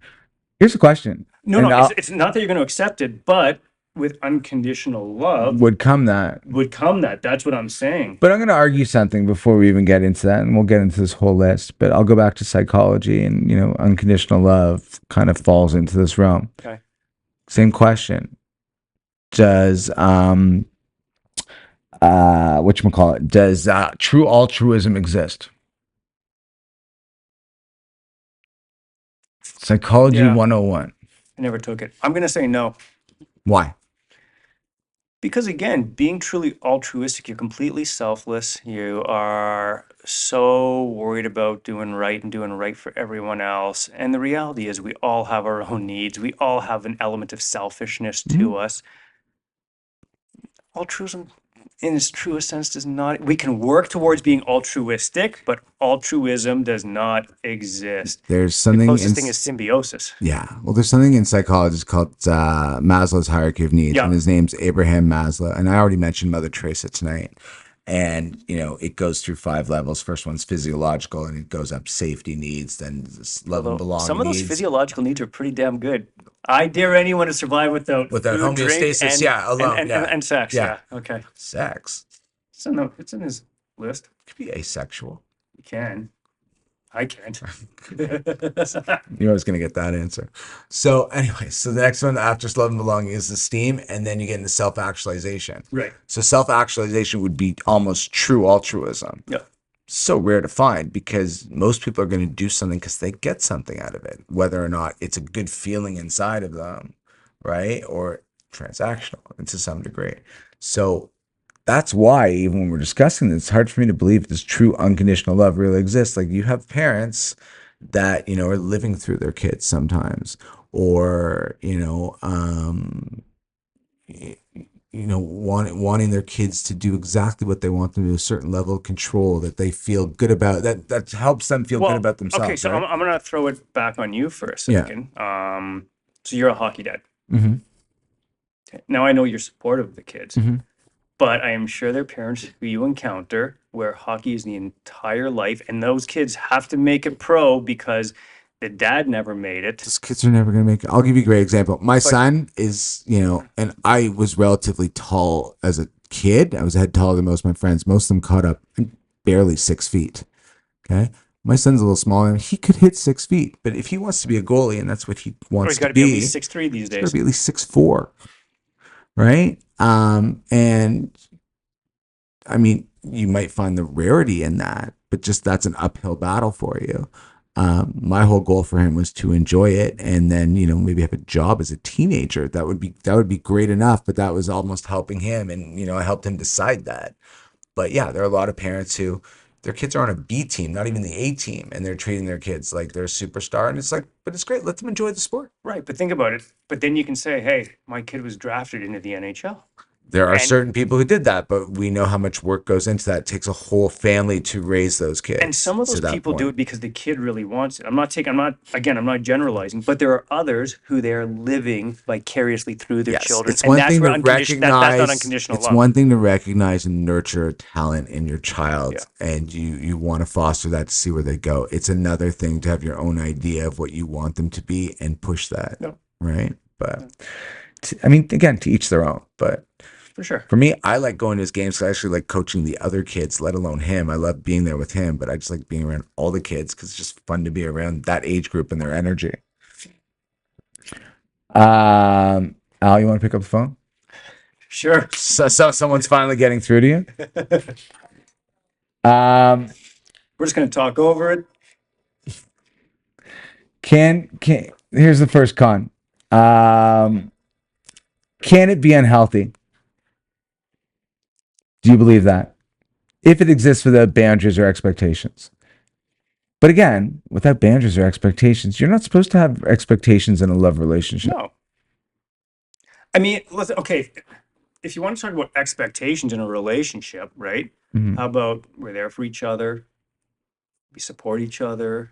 Here's a question. No, And no, it's not that you're going to accept it, but with unconditional love would come that. That's what I'm saying. But I'm going to argue something before we even get into that, and we'll get into this whole list. But I'll go back to psychology, and unconditional love kind of falls into this realm. Okay. Same question. Does whatchamacallit, does true altruism exist? Psychology Yeah. 101. I never took it. I'm going to say no. Why? Because again, being truly altruistic, you're completely selfless. You are so worried about doing right and doing right for everyone else. And the reality is we all have our own needs. We all have an element of selfishness to us. Altruism in its truest sense does not, we can work towards being altruistic, but altruism does not exist. There's The something closest thing is symbiosis. Yeah. Well, there's something in psychology called Maslow's hierarchy of needs, Yeah. and his name's Abraham Maslow. And I already mentioned Mother Teresa tonight. And it goes through 5 levels. First one's physiological, and it goes up safety needs, then love and Although belonging some of those needs. physiological needs are pretty damn good. I dare anyone to survive without food, drink, homeostasis, alone, and sex. Yeah. Yeah. Okay. Sex. So no, it's in his list. Could be asexual. You can. I can't. You're always going to get that answer. So anyway, so the next one after love and belonging is esteem, and then you get into self-actualization. Right. So self-actualization would be almost true altruism. Yeah. So rare to find because most people are going to do something because they get something out of it, whether or not it's a good feeling inside of them, right? Or transactional to some degree. So that's why even when we're discussing this, it's hard for me to believe this true unconditional love really exists. Like you have parents that, are living through their kids sometimes, or, wanting their kids to do exactly what they want them to do, a certain level of control that they feel good about, that helps them feel good about themselves. Okay, so right? I'm going to throw it back on you for a second. So you're a hockey dad. Mm-hmm. Okay. Now I know you're supportive of the kids. Mm-hmm. But I am sure there are parents who you encounter where hockey is the entire life, and those kids have to make it pro because the dad never made it. Those kids are never going to make it. I'll give you a great example. My son is, and I was relatively tall as a kid. I was a head taller than most of my friends. Most of them caught up barely 6 feet. Okay. My son's a little smaller. He could hit 6 feet, but if he wants to be a goalie and that's what he wants He's got to to be at be, least 6'3" these he's got days. to be at least 6'4". Right. And I mean, you might find the rarity in that, but just that's an uphill battle for you. My whole goal for him was to enjoy it and then, maybe have a job as a teenager. That would be great enough, but that was almost helping him. And, I helped him decide that. But yeah, there are a lot of parents who their kids are on a B team, not even the A team, and they're treating their kids like they're a superstar. And it's like, but it's great. Let them enjoy the sport. Right. But think about it. But then you can say, hey, my kid was drafted into the NHL. There are certain people who did that, but we know how much work goes into that. It takes a whole family to raise those kids. And some of those people do it because the kid really wants it. I'm not generalizing, but there are others who they are living vicariously through their children. It's one thing to recognize. That's not unconditional love. It's one thing to recognize and nurture talent in your child, and you want to foster that to see where they go. It's another thing to have your own idea of what you want them to be and push that, right? But again, to each their own. But for sure. For me, I like going to his games because I actually like coaching the other kids, let alone him. I love being there with him, but I just like being around all the kids because it's just fun to be around that age group and their energy. Al, you want to pick up the phone? Sure. So someone's finally getting through to you. We're just going to talk over it. Here's the first con. Can it be unhealthy? Do you believe that? If it exists without boundaries or expectations. But again, without boundaries or expectations, you're not supposed to have expectations in a love relationship. No. I mean, listen, okay, if you want to talk about expectations in a relationship, right? Mhm. How about we're there for each other, we support each other,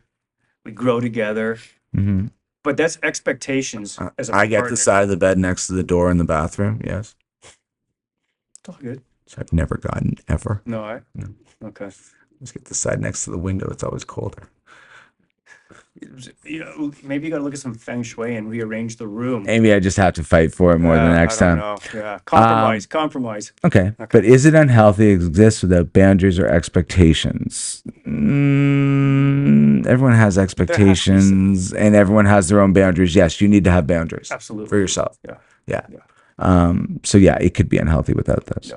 we grow together, Mhm. but that's expectations as a I get partner. the side of the bed next to the door in the bathroom. Yes. It's all good. So I've never gotten ever. No, No. okay. Just get the side next to the window. It's always colder. You know, maybe you got to look at some feng shui and rearrange the room. Maybe I just have to fight for it more the next I don't time. know. Yeah, compromise. Okay. But is it unhealthy to exist without boundaries or expectations? Everyone has expectations and everyone has their own boundaries. Yes, you need to have boundaries. Absolutely. For yourself. Yeah. So yeah, it could be unhealthy without those.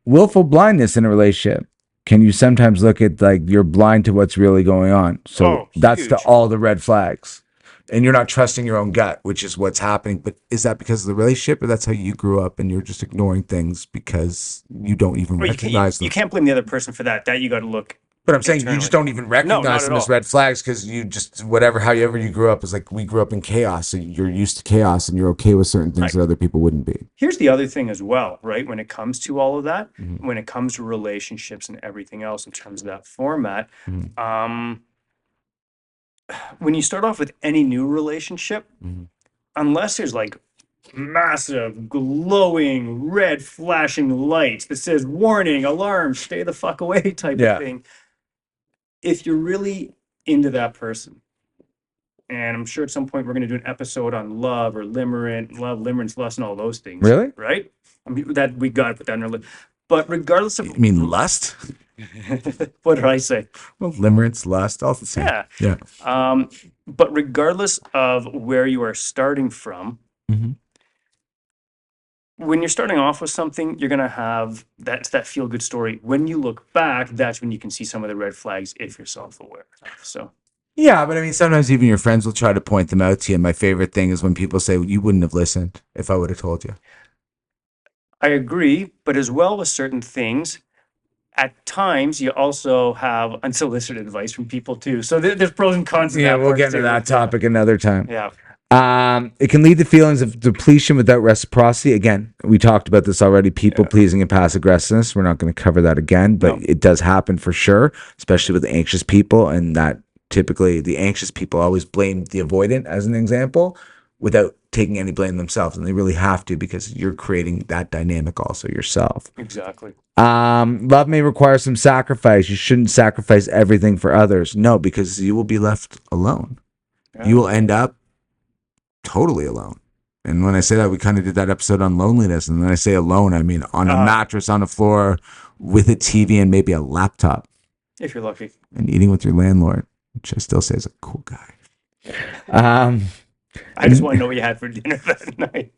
Willful blindness in a relationship. Can you sometimes look at like you're blind to what's really going on? So that's huge. to all the red flags. And you're not trusting your own gut, which is what's happening. But is that because of the relationship or that's how you grew up and you're just ignoring things because you don't even recognize them? You can't blame the other person for that. That you got to look. But I'm saying you just don't even recognize them as red flags because you just, however you grew up is like we grew up in chaos. So you're used to chaos and you're okay with certain things that other people wouldn't be. Here's the other thing as well, right? When it comes to all of that, when it comes to relationships and everything else in terms of that format, when you start off with any new relationship, unless there's like massive glowing red flashing lights that says warning, alarm, stay the fuck away type of thing, if you're really into that person, and I'm sure at some point we're going to do an episode on love or limerence, lust, and all those things. Really? Right? I mean, that we got to put that in our list. But regardless of... You mean lust? What did I say? Well, limerence, lust, all the same. Yeah. But regardless of where you are starting from, when you're starting off with something, you're going to have that feel-good story. When you look back, that's when you can see some of the red flags if you're self-aware. So... Yeah, but I mean, sometimes even your friends will try to point them out to you. And my favorite thing is when people say, you wouldn't have listened if I would have told you. I agree, but as well with certain things, at times you also have unsolicited advice from people too. So there's pros and cons. Yeah, we'll get into that topic another time. Yeah. It can lead to feelings of depletion without reciprocity. Again, we talked about this already, people pleasing and passive aggressiveness. We're not going to cover that again, but it does happen for sure, especially with anxious people. And that typically the anxious people always blame the avoidant as an example without taking any blame themselves. And they really have to because you're creating that dynamic also yourself. Exactly. Love may require some sacrifice. You shouldn't sacrifice everything for others. No, because you will be left alone. Yeah. You will end up totally alone. And when I say that, we kind of did that episode on loneliness. And when I say alone, I mean on a mattress on the floor with a TV and maybe a laptop. If you're lucky. And eating with your landlord, which I still say is a cool guy. I just want to know what you had for dinner that night.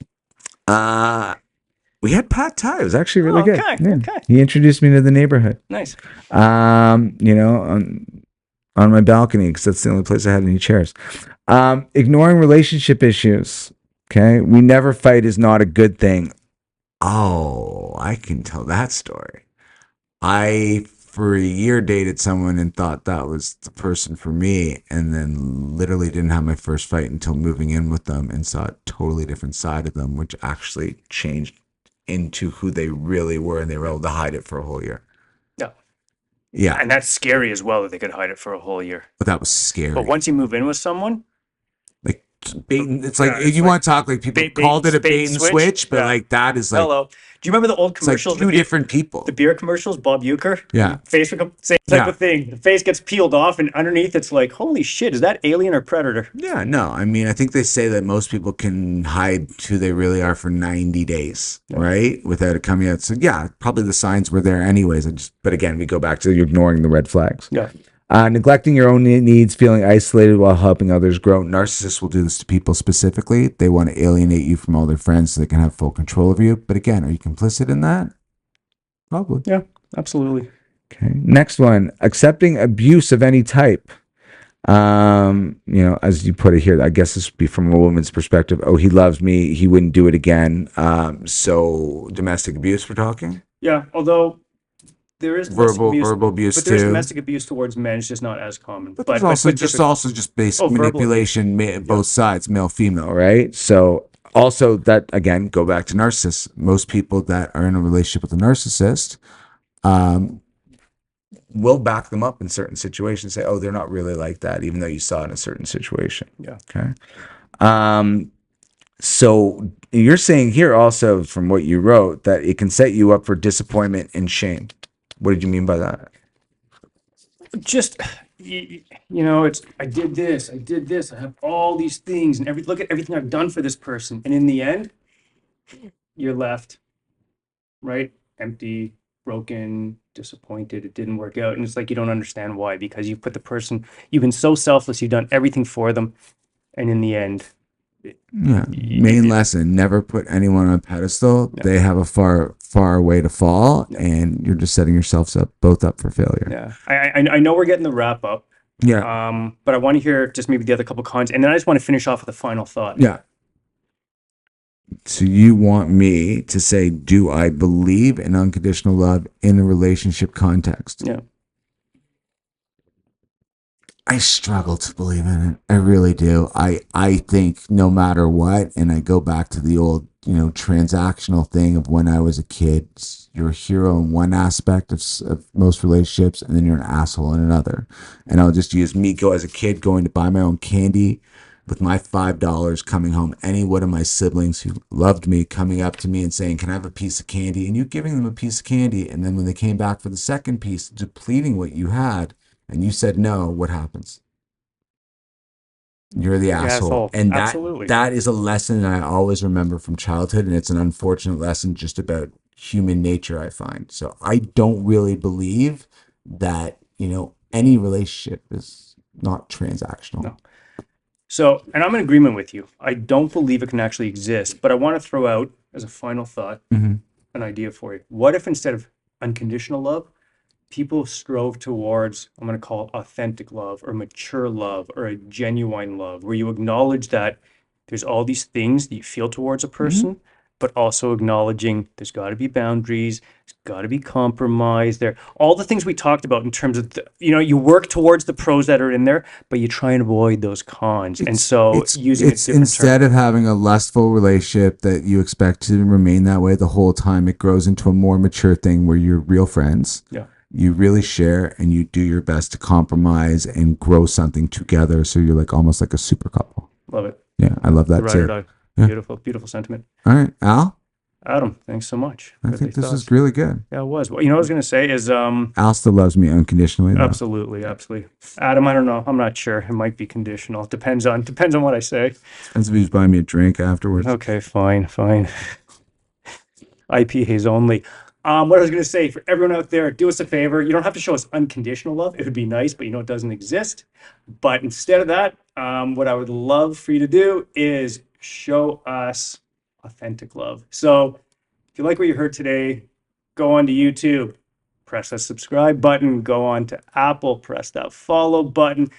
We had pad thai. It was actually really good. Yeah. Okay. He introduced me to the neighborhood. Nice. You know, on my balcony because that's the only place I had any chairs. Ignoring relationship issues. Okay, we never fight is not a good thing. Oh, I can tell that story. I for a year dated someone and thought that was the person for me, and then literally didn't have my first fight until moving in with them and saw a totally different side of them, which actually changed into who they really were, and they were able to hide it for a whole year. Yeah. And that's scary as well that they could hide it for a whole year. But that was scary. But once you move in with someone, like it's like you want to talk like people called it a bait and switch, but like that is like hello. Do you remember the old commercials? It's like two different people. The beer commercials, Bob Uecker. Yeah. Facebook, same type of thing. The face gets peeled off, and underneath it's like, holy shit, is that alien or predator? Yeah, no. I mean, I think they say that most people can hide who they really are for 90 days, right? Without it coming out. So yeah, probably the signs were there anyways. But again, we go back to ignoring the red flags. Yeah. Neglecting your own needs, feeling isolated while helping others grow. Narcissists will do this to people specifically. They want to alienate you from all their friends so they can have full control of you. But again, are you complicit in that? Probably. Yeah, absolutely. Okay. Next one, accepting abuse of any type. As you put it here, I guess this would be from a woman's perspective. Oh, he loves me. He wouldn't do it again. So domestic abuse, we're talking? Yeah, although there is domestic abuse, Verbal abuse but there is too. domestic abuse towards men. It's just not as common. But there's But also typically, just basic oh, verbal abuse. manipulation, Yeah, both sides, male, female, right? So also that again, go back to narcissists. Most people that are in a relationship with a narcissist, um, will back them up in certain situations. Say, oh, they're not really like that, even though you saw it in a certain situation. yeah. Okay. Um, so you're saying here also from what you wrote that it can set you up for disappointment and shame. What did you mean by that? Just it's I did this, I have all these things, and look at everything I've done for this person, and in the end, you're left right empty, broken, disappointed. It didn't work out, and it's like you don't understand why, because you've been so selfless, you've done everything for them, and in the end, Yeah. Main lesson: never put anyone on a pedestal. yeah, They have a far way to fall, yeah, and you're just setting yourselves up both up for failure. yeah. I know we're getting the wrap up, Yeah. but I want to hear just maybe the other couple cons, and then I just want to finish off with a final thought. Yeah. So you want me to say, do I believe in unconditional love in a relationship context? Yeah, I struggle to believe in it. I really do. I think no matter what, and I go back to the old, transactional thing of when I was a kid, you're a hero in one aspect of most relationships, and then you're an asshole in another. And I'll just use me go as a kid going to buy my own candy with my $5 coming home, any one of my siblings who loved me coming up to me and saying, can I have a piece of candy? And you giving them a piece of candy. And then when they came back for the second piece, depleting what you had, and you said no, what happens? You're the asshole. asshole. And Absolutely. that is a lesson that I always remember from childhood. And it's an unfortunate lesson just about human nature, I find. So I don't really believe that, any relationship is not transactional. No. So, and I'm in agreement with you. I don't believe it can actually exist, but I want to throw out as a final thought Mm-hmm. an idea for you. What if instead of unconditional love, people strove towards, I'm going to call it authentic love or mature love or a genuine love, where you acknowledge that there's all these things that you feel towards a Mm-hmm. person, but also acknowledging there's got to be boundaries, there's got to be compromise there. All the things we talked about in terms of, you work towards the pros that are in there, but you try and avoid those cons. And so using a It's different instead term. of having a lustful relationship that you expect to remain that way the whole time, it grows into a more mature thing where you're real friends. Yeah. You really share and you do your best to compromise and grow something together. So you're like almost like a super couple. Love it. Yeah, I love that Ride or too. die. Yeah. Beautiful, beautiful sentiment. All right, Al, Adam, thanks so much. I for think the this is thoughts. really good. Yeah, it was. Well, what I was going to say is, Al still loves me unconditionally, though. absolutely, absolutely. Adam, I don't know. I'm not sure. It might be conditional. Depends on what I say. Depends if he's buying me a drink afterwards. Okay, fine, fine. IPAs only. What I was going to say for everyone out there, do us a favor. You don't have to show us unconditional love. It would be nice, but it doesn't exist. But instead of that, what I would love for you to do is show us authentic love. So if you like what you heard today, go on to YouTube, press that subscribe button, go on to Apple, press that follow button,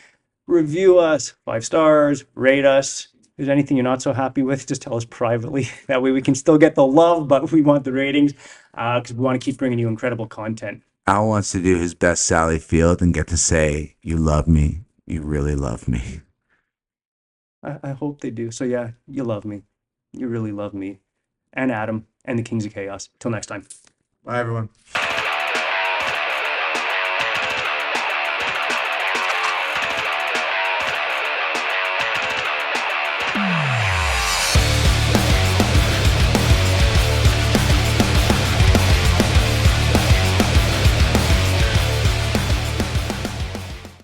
review us 5 stars, rate us. If there's anything you're not so happy with, just tell us privately. That way we can still get the love, but we want the ratings because we want to keep bringing you incredible content. Al wants to do his best Sally Field and get to say, you love me. You really love me. I hope they do. So yeah, you love me. You really love me. And Adam and the Kings of Chaos. Till next time. Bye, everyone.